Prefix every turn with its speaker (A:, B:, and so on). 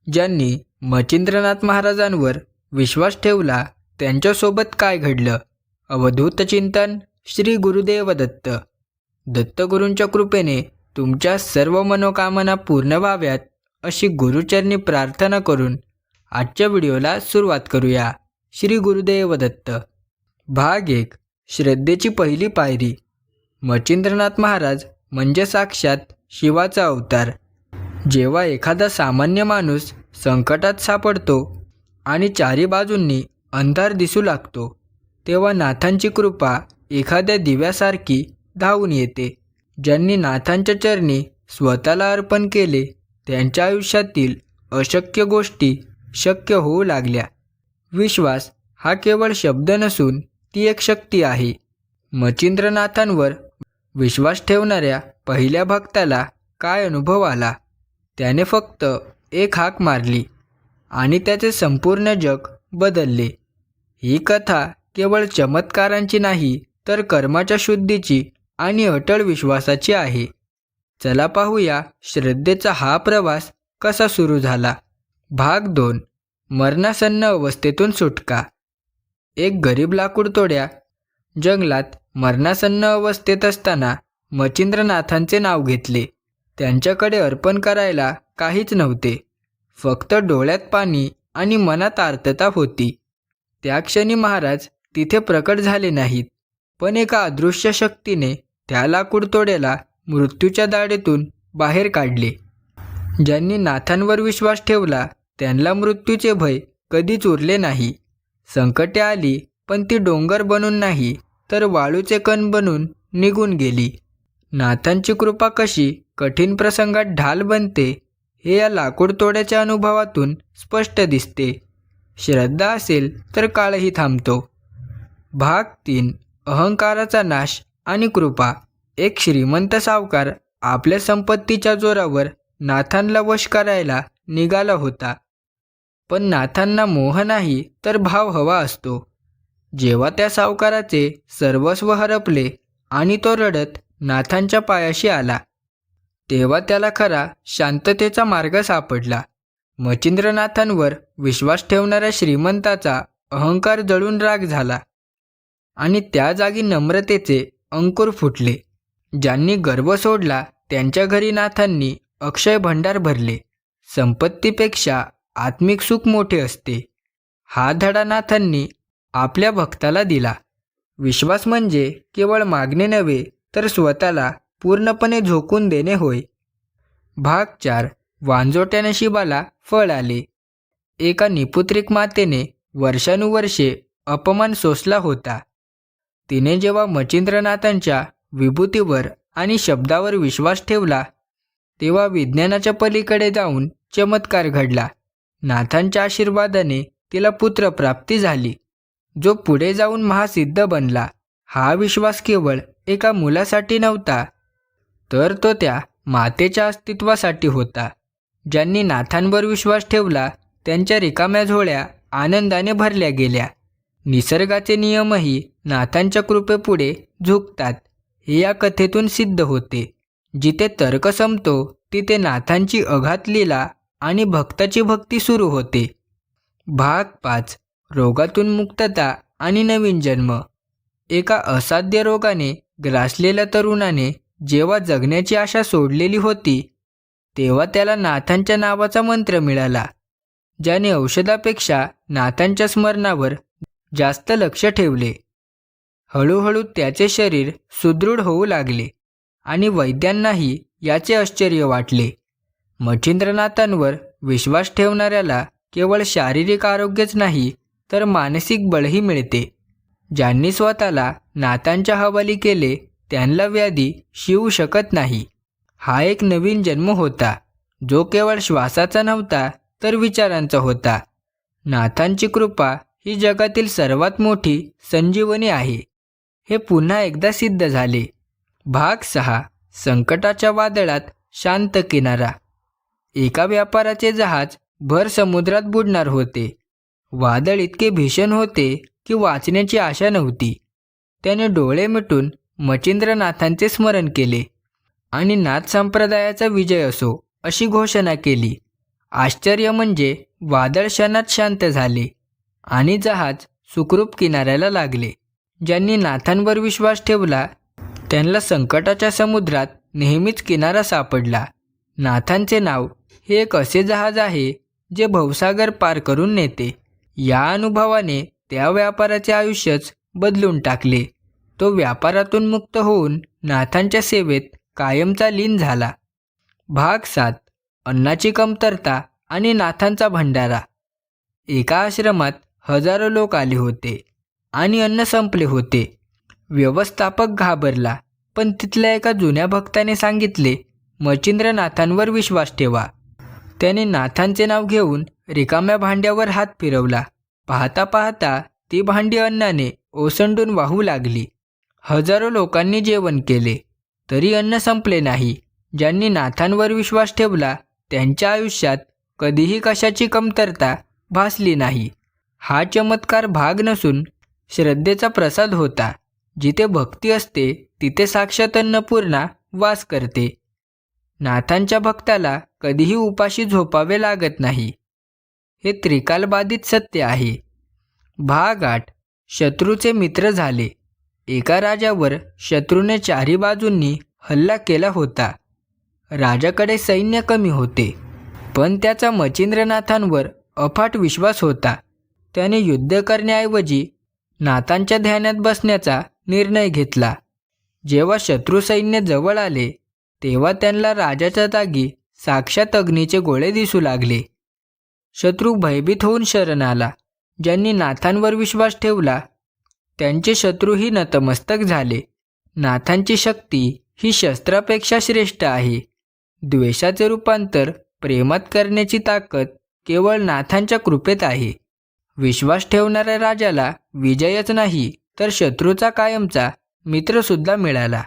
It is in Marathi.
A: ज्यांनी मच्छिंद्रनाथ महाराजांवर विश्वास ठेवला त्यांच्यासोबत काय घडलं? अवधूत चिंतन श्री गुरुदेव दत्त. दत्तगुरूंच्या कृपेने तुमच्या सर्व मनोकामना पूर्ण व्हाव्यात अशी गुरुचरणी प्रार्थना करून आजच्या व्हिडिओला सुरुवात करूया. श्री गुरुदेव दत्त. भाग 1. श्रद्धेची पहिली पायरी. मच्छिंद्रनाथ महाराज म्हणजे साक्षात शिवाचा अवतार. जेव्हा एखादा सामान्य माणूस संकटात सापडतो आणि चारी बाजूंनी अंधार दिसू लागतो, तेव्हा नाथांची कृपा एखाद्या दिव्यासारखी धावून येते. ज्यांनी नाथांच्या चरणी स्वतःला अर्पण केले त्यांच्या आयुष्यातील अशक्य गोष्टी शक्य होऊ लागल्या. विश्वास हा केवळ शब्द नसून ती एक शक्ती आहे. मच्छिंद्रनाथांवर विश्वास ठेवणाऱ्या पहिल्या भक्ताला काय अनुभव आला? त्याने फक्त एक हाक मारली आणि त्याचे संपूर्ण जग बदलले. ही कथा केवळ चमत्कारांची नाही तर कर्माच्या शुद्धीची आणि अटळ विश्वासाची आहे. चला पाहूया श्रद्धेचा हा प्रवास कसा सुरू झाला. भाग 2. मरणासन्न अवस्थेतून सुटका. एक गरीब लाकूडतोड्या जंगलात मरणासन्न अवस्थेत असताना मच्छिंद्रनाथांचे नाव घेतले. त्यांच्याकडे अर्पण करायला काहीच नव्हते, फक्त डोळ्यात पाणी आणि मनात आर्तता होती. त्या क्षणी महाराज तिथे प्रकट झाले नाहीत, पण एका अदृश्य शक्तीने त्या लाकूडतोड्याला मृत्यूच्या दाढेतून बाहेर काढले. ज्यांनी नाथांवर विश्वास ठेवला त्यांना मृत्यूचे भय कधीच उरले नाही. संकटे आली पण ती डोंगर बनून नाही तर वाळूचे कण बनून निघून गेली. नाथांची कृपा कशी कठीण प्रसंगात ढाल बनते हे या लाकूडतोड्याच्या अनुभवातून स्पष्ट दिसते. श्रद्धा असेल तर काळही थांबतो. भाग 3. अहंकाराचा नाश आणि कृपा. एक श्रीमंत सावकार आपल्या संपत्तीच्या जोरावर नाथांना वश करायला निघाला होता. पण नाथांना मोह नाही तर भाव हवा असतो. जेव्हा त्या सावकाराचे सर्वस्व हरपले आणि तो रडत नाथांच्या पायाशी आला, तेव्हा त्याला खरा शांततेचा मार्ग सापडला. मच्छिंद्रनाथांवर विश्वास ठेवणाऱ्या श्रीमंताचा अहंकार जळून राख झाला आणि त्या जागी नम्रतेचे अंकुर फुटले. ज्यांनी गर्व सोडला त्यांच्या घरी नाथांनी अक्षय भंडार भरले. संपत्तीपेक्षा आत्मिक सुख मोठे असते. हा धडा नाथांनी आपल्या भक्ताला दिला. विश्वास म्हणजे केवळ मागणे नव्हे तर स्वतःला पूर्णपणे झोकून देणे होय. भाग 4. वांजोट्या नशिबाला फळ आले. एका निपुत्रिक मातेने वर्षानुवर्षे अपमान सोसला होता. तिने जेव्हा मच्छिंद्रनाथांच्या विभूतीवर आणि शब्दावर विश्वास ठेवला तेव्हा विज्ञानाच्या पलीकडे जाऊन चमत्कार घडला. नाथांच्या आशीर्वादाने तिला पुत्रप्राप्ती झाली, जो पुढे जाऊन महासिद्ध बनला. हा विश्वास केवळ एका मुलासाठी नव्हता, तर तो त्या मातेच्या अस्तित्वासाठी होता. ज्यांनी नाथांवर विश्वास ठेवला त्यांच्या रिकाम्या झोळ्या आनंदाने भरल्या गेल्या. निसर्गाचे नियमही नाथांच्या कृपेपुढे झुकतात हे या कथेतून सिद्ध होते. जिथे तर्क संपतो तिथे नाथांची अघात लीला आणि भक्ताची भक्ती सुरू होते. भाग 5. रोगातून मुक्तता आणि नवीन जन्म. एका असाध्य रोगाने ग्रासलेल्या तरुणाने जेव्हा जगण्याची आशा सोडलेली होती तेव्हा त्याला नाथांच्या नावाचा मंत्र मिळाला. ज्याने औषधापेक्षा नाथांच्या स्मरणावर जास्त लक्ष ठेवले. हळूहळू त्याचे शरीर सुदृढ होऊ लागले आणि वैद्यांनाही याचे आश्चर्य वाटले. मच्छिंद्रनाथांवर विश्वास ठेवणाऱ्याला केवळ शारीरिक आरोग्यच नाही तर मानसिक बळही मिळते. ज्यांनी स्वतःला नाथांच्या हवाली केले त्यांना व्याधी शिवू शकत नाही. हा एक नवीन जन्म होता, जो केवळ श्वासाचा नव्हता तर विचारांचा होता. नाथांची कृपा ही जगातील सर्वात मोठी संजीवनी आहे हे पुन्हा एकदा सिद्ध झाले. भाग 6. संकटाच्या वादळात शांत किनारा. एका व्यापाराचे जहाज भर समुद्रात बुडणार होते. वादळ इतके भीषण होते की वाचण्याची आशा नव्हती. त्याने डोळे मिटून मच्छिंद्रनाथांचे स्मरण केले आणि नाथ संप्रदायाचा विजय असो अशी घोषणा केली. आश्चर्य म्हणजे वादळ क्षणात शांत झाले आणि जहाज सुखरूप किनाऱ्याला लागले. ज्यांनी नाथांवर विश्वास ठेवला त्यांना संकटाच्या समुद्रात नेहमीच किनारा सापडला. नाथांचे नाव हे एक असे जहाज आहे जे भवसागर पार करून नेते. या अनुभवाने त्या व्यापाराचे आयुष्यच बदलून टाकले. तो व्यापारातून मुक्त होऊन नाथांच्या सेवेत कायमचा लीन झाला. भाग 7. अन्नाची कमतरता आणि नाथांचा भंडारा. एका आश्रमात हजारो लोक आले होते आणि अन्न संपले होते. व्यवस्थापक घाबरला, पण तिथल्या एका जुन्या भक्ताने सांगितले, मच्छिंद्रनाथांवर विश्वास ठेवा. त्याने नाथांचे नाव घेऊन रिकाम्या भांड्यावर हात फिरवला. पाहता पाहता ती भांडी अन्नाने ओसंडून वाहू लागली. हजारो लोकांनी जेवण केले तरी अन्न संपले नाही. ज्यांनी नाथांवर विश्वास ठेवला त्यांच्या आयुष्यात कधीही कशाची कमतरता भासली नाही. हा चमत्कार भाग नसून श्रद्धेचा प्रसाद होता. जिथे भक्ती असते तिथे साक्षात अन्नपूर्णा वास करते. नाथांच्या भक्ताला कधीही उपाशी झोपावे लागत नाही. हे त्रिकालबाधित सत्य आहे. भाग 8. शत्रूचे मित्र झाले. एका राजावर शत्रूने चारी बाजूंनी हल्ला केला होता. राजाकडे सैन्य कमी होते, पण त्याचा मच्छिंद्रनाथांवर अफाट विश्वास होता. त्याने युद्ध करण्याऐवजी नाथांच्या ध्यानात बसण्याचा निर्णय घेतला. जेव्हा शत्रू सैन्य जवळ आले तेव्हा त्यांना राजाच्या जागी साक्षात अग्नीचे गोळे दिसू लागले. शत्रू भयभीत होऊन शरण आला. ज्यांनी नाथांवर विश्वास ठेवला त्यांचे शत्रूही नतमस्तक झाले. नाथांची शक्ती ही शस्त्रापेक्षा श्रेष्ठ आहे. द्वेषाचे रूपांतर प्रेमात करण्याची ताकद केवळ नाथांच्या कृपेत आहे. विश्वास ठेवणाऱ्या राजाला विजयच नाही तर शत्रूचा कायमचा मित्रसुद्धा मिळाला.